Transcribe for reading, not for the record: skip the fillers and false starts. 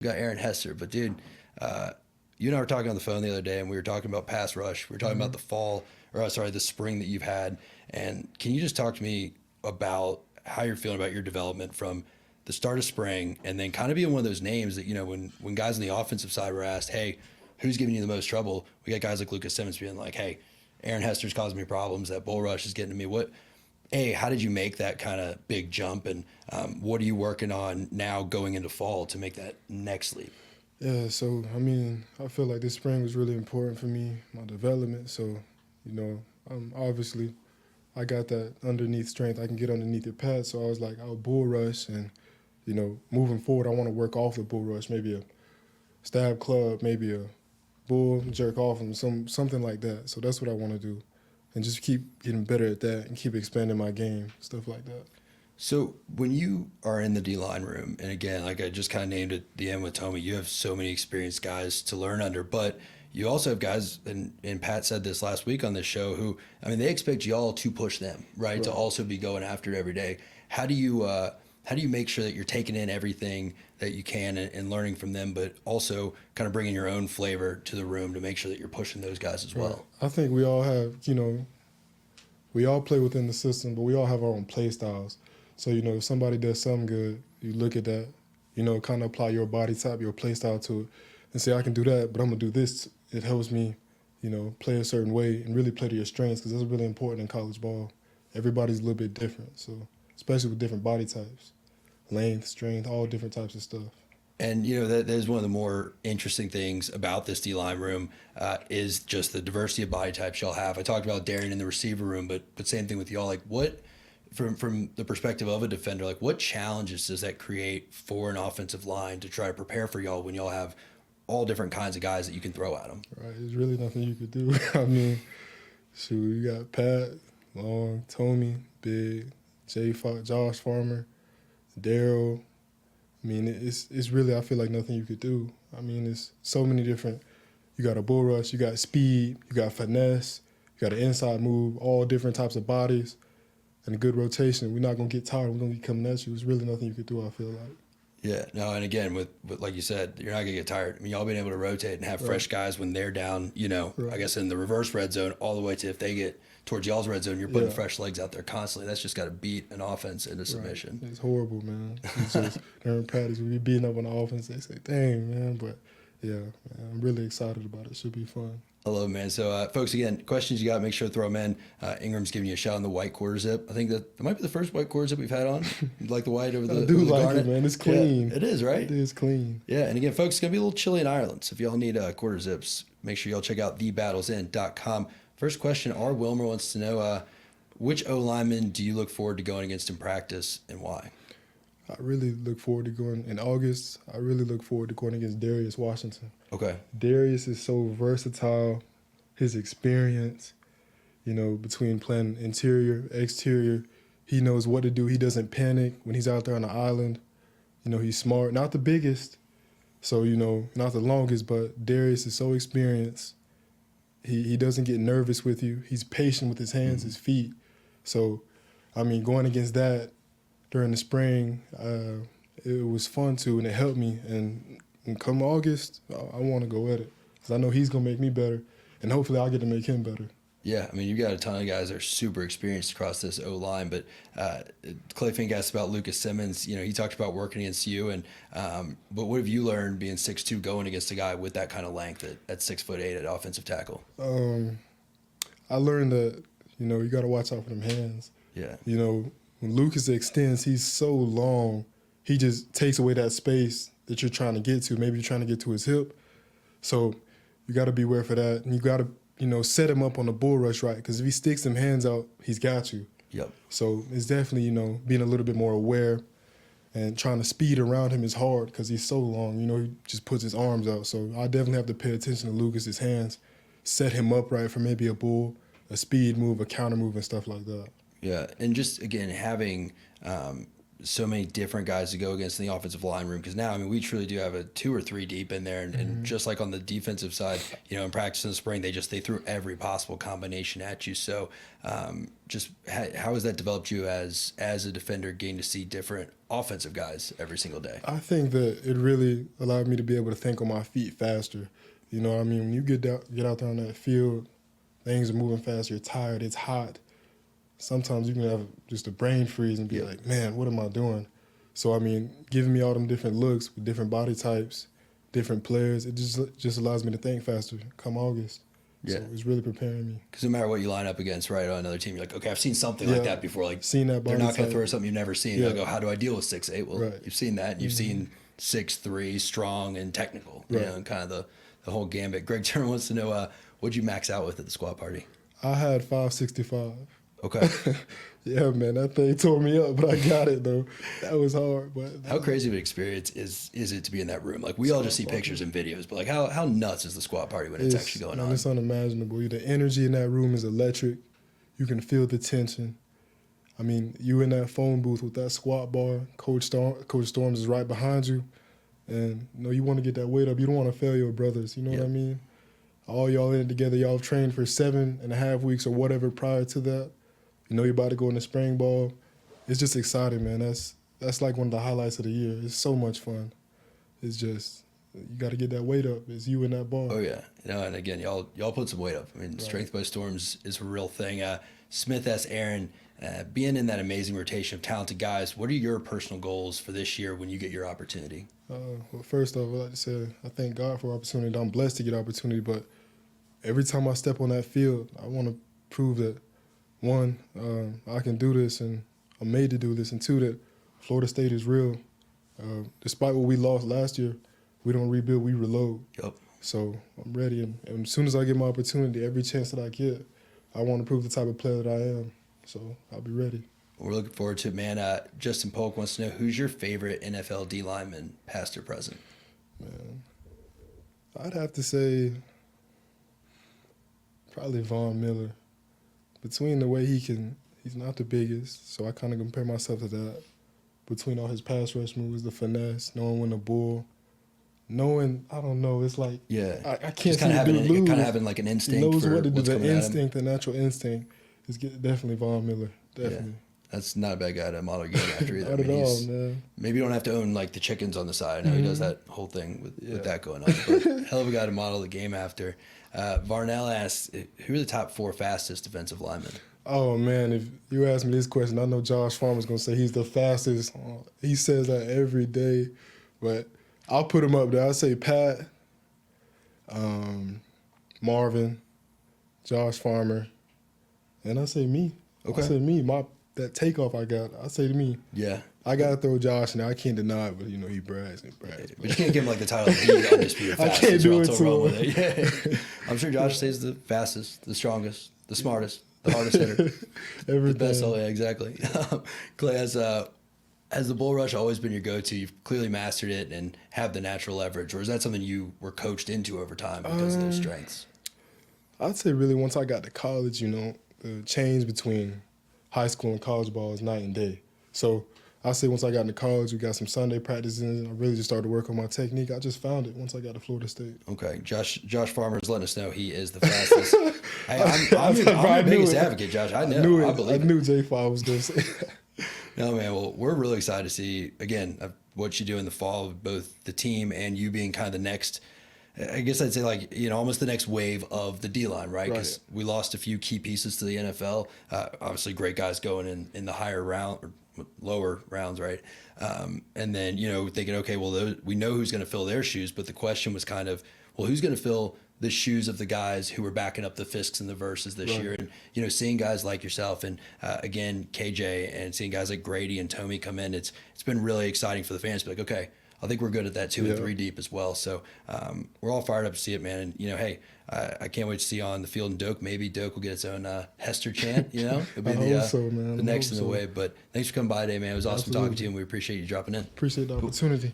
We got Aaron Hester. But, dude, you and I were talking on the phone the other day, and we were talking about pass rush. We were talking about the fall, or sorry, the spring that you've had. And can you just talk to me about how you're feeling about your development from the start of spring, and then kind of being one of those names that, when guys on the offensive side were asked, hey, who's giving you the most trouble? We got guys like Lucas Simmons being like, hey, Aaron Hester's causing me problems. That bull rush is getting to me. How did you make that kind of big jump, and what are you working on now going into fall to make that next leap? Yeah, so I feel like this spring was really important for me, my development. So, obviously, I got that underneath strength. I can get underneath the pad. So I was like, I'll bull rush, and moving forward, I want to work off the bull rush, maybe a stab club, maybe a bull jerk off, and something like that. So that's what I want to do, and just keep getting better at that and keep expanding my game, stuff like that. So when you are in the D-line room, and again, like I just kind of named it the end with Tommy, you have so many experienced guys to learn under, but you also have guys, and Pat said this last week on this show, who, they expect y'all to push them, right? To also be going after it every day. How do you make sure that you're taking in everything that you can and learning from them, but also kind of bringing your own flavor to the room to make sure that you're pushing those guys as well? I think we all have, we all play within the system, but we all have our own play styles. So, if somebody does something good, you look at that, kind of apply your body type, your play style to it, and say, I can do that, but I'm going to do this. It helps me, play a certain way and really play to your strengths, because that's really important in college ball. Everybody's a little bit different, so especially with different body types, length, strength, all different types of stuff. And, that is one of the more interesting things about this D-line room is just the diversity of body types y'all have. I talked about Darian in the receiver room, but same thing with y'all. Like, what, from the perspective of a defender, like what challenges does that create for an offensive line to try to prepare for y'all when y'all have all different kinds of guys that you can throw at them? Right, there's really nothing you could do. You got Pat, long, Tommy, big, Josh Farmer, Daryl. It's really, I feel like nothing you could do. It's so many different. You got a bull rush, you got speed, you got finesse, you got an inside move, all different types of bodies, and a good rotation. We're not going to get tired. We're going to be coming at you. There's really nothing you could do, I feel like. Yeah, no, and again, with like you said, you're not going to get tired. Y'all being able to rotate and have fresh guys when they're down, I guess in the reverse red zone, all the way to if they get towards y'all's red zone, you're putting fresh legs out there constantly. That's just got to beat an offense into submission. It's horrible, man. It's just during practice, we be beating up on the offense. They say, dang, man. But, yeah, man, I'm really excited about it. Should be fun. I love it, man. So, folks, again, questions you got, make sure to throw them in. Ingram's giving you a shot on the white quarter zip. I think that might be the first white quarter zip we've had on. You like the white over the I do like garnet? it, man. It's clean. Yeah, it is, right? It is clean. Yeah, and again, folks, it's going to be a little chilly in Ireland. So if y'all need quarter zips, make sure y'all check out thebattlesin.com. First question, R. Wilmer wants to know, which O-lineman do you look forward to going against in practice and why? I really look forward to going in August. I really look forward to going against Darius Washington. Okay. Darius is so versatile. His experience, between playing interior, exterior, he knows what to do. He doesn't panic when he's out there on the island. He's smart. Not the biggest, so, not the longest, but Darius is so experienced. He doesn't get nervous with you. He's patient with his hands, his feet. So, going against that during the spring, it was fun too, and it helped me. And come August, I want to go at it, because I know he's going to make me better, and hopefully I'll get to make him better. Yeah, you've got a ton of guys that are super experienced across this O-line, but Clay Fink asked about Lucas Simmons. He talked about working against you, and but what have you learned being 6'2", going against a guy with that kind of length at 6'8" at offensive tackle? I learned that, you got to watch out for them hands. Yeah. When Lucas extends, he's so long, he just takes away that space that you're trying to get to. Maybe you're trying to get to his hip. So you got to be aware for that, and you got to set him up on the bull rush right, because if he sticks them hands out, he's got you. Yep. So it's definitely, being a little bit more aware, and trying to speed around him is hard because he's so long. He just puts his arms out. So I definitely have to pay attention to Lucas's hands, set him up right for maybe a bull, a speed move, a counter move, and stuff like that. Yeah, and just, again, having so many different guys to go against in the offensive line room, because now, I mean, we truly do have a 2 or 3 deep in there, and just like on the defensive side, you know, in practice in the spring, they threw every possible combination at you. So just how has that developed you as a defender, getting to see different offensive guys every single day? I think that it really allowed me to be able to think on my feet faster. You know what I mean? When you get out there on that field, things are moving fast, you're tired, it's hot. Sometimes you can have just a brain freeze and be like, man, what am I doing? So, I mean, giving me all them different looks with different body types, different players, it just allows me to think faster come August. Yeah. So it's really preparing me. Because no matter what you line up against, right, on another team, you're like, okay, I've seen something like that before. Like, seen that body they're not going to type. throw something you've never seen. They'll go, how do I deal with 6'8"? Well, you've seen that. And you've seen 6'3", strong and technical, you know, and kind of the whole gambit. Greg Turner wants to know, what'd you max out with at the squad party? I had 565. Okay. Yeah, man, that thing tore me up, but I got it, though. That was hard. But how crazy of an experience is it to be in that room? Like, we all just see pictures and videos, but like, how nuts is the squad party when it's actually going on? It's unimaginable. The energy in that room is electric. You can feel the tension. I mean, you in that phone booth with that squat bar. Coach Storms is right behind you. And, you know, you want to get that weight up. You don't want to fail your brothers. You know what I mean? All y'all in it together. Y'all have trained for 7.5 weeks or whatever prior to that. You know you're about to go in the spring ball. It's just exciting, man. That's like one of the highlights of the year. It's so much fun. It's just, you got to get that weight up. It's you in that ball. Oh, yeah. You know, and again, y'all put some weight up. I mean, strength by storms is a real thing. Smith asks Aaron, being in that amazing rotation of talented guys, what are your personal goals for this year when you get your opportunity? Well, first off, I'd like to say I thank God for opportunity. I'm blessed to get opportunity, but every time I step on that field, I want to prove that, one, I can do this and I'm made to do this, and two, that Florida State is real. Despite what we lost last year, we don't rebuild, we reload. Yep. So I'm ready, and as soon as I get my opportunity, every chance that I get, I want to prove the type of player that I am. So I'll be ready. We're looking forward to it, man. Justin Polk wants to know, who's your favorite NFL D lineman, past or present? Man, I'd have to say probably Von Miller. Between the way he's not the biggest, so I kind of compare myself to that. Between all his pass rush moves, the finesse, knowing when to bull, knowing, I don't know, it's like, I can't see the dude lose. Kind of having like an instinct. He knows for what to do. what's The coming at him. instinct, the natural instinct is definitely Von Miller. Definitely. Yeah. That's not a bad guy to model a game after either. Not at all, man. Maybe you don't have to own like the chickens on the side. I know he does that whole thing with that going on. But hell of a guy to model the game after. Varnell asks, who are the top 4 fastest defensive linemen? Oh, man, if you ask me this question, I know Josh Farmer's going to say he's the fastest. He says that every day. But I'll put him up there. I'll say Pat, Marvin, Josh Farmer, and I say me. Okay. I say me. That takeoff I got, I say to me. Yeah. I got to throw Josh in there. I can't deny it, but, you know, he brags and brags. But you can't give him like the title of the undisputed fastest. I can't do it to to him. Yeah. I'm sure Josh stays the fastest, the strongest, the smartest, the hardest hitter. Everything. The best. Oh, yeah, exactly. Clay, has the bull rush always been your go-to? You've clearly mastered it and have the natural leverage, or is that something you were coached into over time because of those strengths? I'd say really once I got to college, you know, the change between high school and college ball is night and day. So I say once I got into college, we got some Sunday practices, and I really just started to work on my technique. I just found it once I got to Florida State. Okay, Josh Farmer is letting us know he is the fastest. I'm your biggest advocate, Josh. I know. I knew J5 was going to say that. No, man. Well, we're really excited to see, again, what you do in the fall, both the team and you being kind of the next, I guess I'd say, like, you know, almost the next wave of the D-line, right? Because we lost a few key pieces to the NFL. Obviously, great guys going in the higher round or lower rounds, right? And then, you know, thinking, okay, well, we know who's going to fill their shoes, but the question was kind of, well, who's going to fill the shoes of the guys who were backing up the Fisks and the Verses this year? And, you know, seeing guys like yourself and, again, KJ, and seeing guys like Grady and Tommy come in, it's been really exciting for the fans to be like, okay, I think we're good at that 2 and 3 deep as well. So we're all fired up to see it, man. And, you know, hey, I can't wait to see you on the field in Doak. Maybe Doak will get its own Hester chant, you know? It'll be the next in the wave. But thanks for coming by today, man. It was awesome talking to you, and we appreciate you dropping in. Appreciate the opportunity.